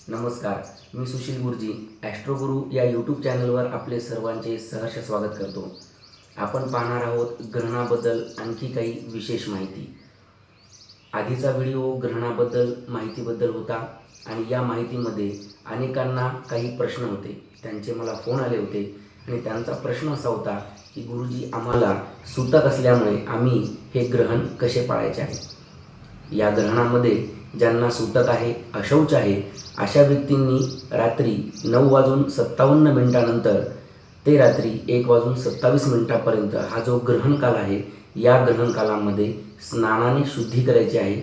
नमस्कार, मी सुशील गुरुजी ॲस्ट्रो गुरु या यूट्यूब चॅनलवर आपले सर्वांचे सहर्ष स्वागत करतो। आपण पाहणार आहोत ग्रहणाबद्दल आणखी काही विशेष माहिती। आधीचा व्हिडिओ ग्रहणाबद्दल माहितीबद्दल होता आणि या माहितीमध्ये अनेकांना काही प्रश्न होते, त्यांचे मला फोन आले होते आणि त्यांचा प्रश्न असा होता की गुरुजी आम्हाला सूतक असल्यामुळे आम्ही हे ग्रहण कसे पाळायचे आहे। या ग्रहणामध्ये ज्यांना सूतक आहे, अशौच आहे, अशा व्यक्तींनी रात्री 9:57 ते रात्री 1:27 हा जो ग्रहण काल आहे, या ग्रहण कालामध्ये स्नानाने शुद्धी करायची आहे।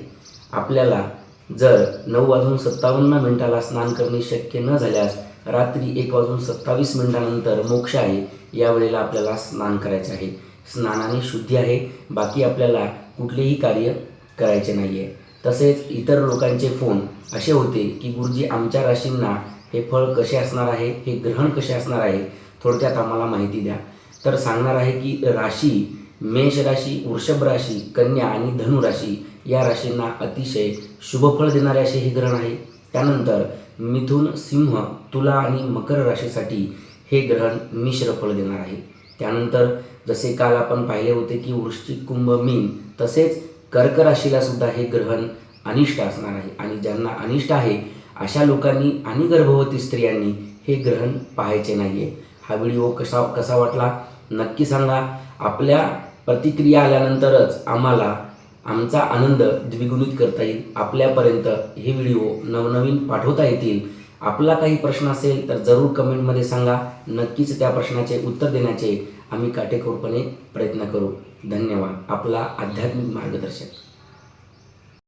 आपल्याला जर 9:57 स्नान करणे शक्य न झाल्यास रात्री 1:27 मोक्ष आहे, यावेळेला आपल्याला स्नान करायचे आहे। स्नानाने शुद्धी आहे, बाकी आपल्याला कुठलेही कार्य करायचे नाही आहे। तसेच इतर लोकांचे फोन असे होते की गुरुजी आमच्या राशींना हे फळ कसे असणार आहे, हे ग्रहण कसे असणार आहे, थोडक्यात आम्हाला माहिती द्या। तर सांगणार आहे की राशी मेष राशी, वृषभ राशी, कन्या आणि धनु राशी या राशींना अतिशय शुभफळ देणारे असे हे ग्रहण आहे। त्यानंतर मिथुन, सिंह, तुला आणि मकर राशीसाठी हे ग्रहण मिश्र फळ देणार आहे। त्यानंतर जसे काल आपण पाहिले होते की वृश्चिक, कुंभ, मीन तसेच कर्क राशीला सुद्धा हे ग्रहण अनिष्ट असणार आहे आणि ज्यांना अनिष्ट आहे अशा लोकांनी आणि गर्भवती स्त्रियांनी हे ग्रहण पाहायचे नाही आहे। हा व्हिडिओ कसा वाटला नक्की सांगा। आपल्या प्रतिक्रिया आल्यानंतरच आम्हाला आमचा आनंद द्विगुणित करता येईल। आपल्यापर्यंत हे व्हिडिओ नवनवीन पाठवता येतील। आपला काही प्रश्न असेल तर जरूर कमेंटमध्ये सांगा, नक्कीच त्या प्रश्नाचे उत्तर देण्याचे आम्ही काटेकोरपणे प्रयत्न करू। धन्यवाद। आपला आध्यात्मिक मार्गदर्शक।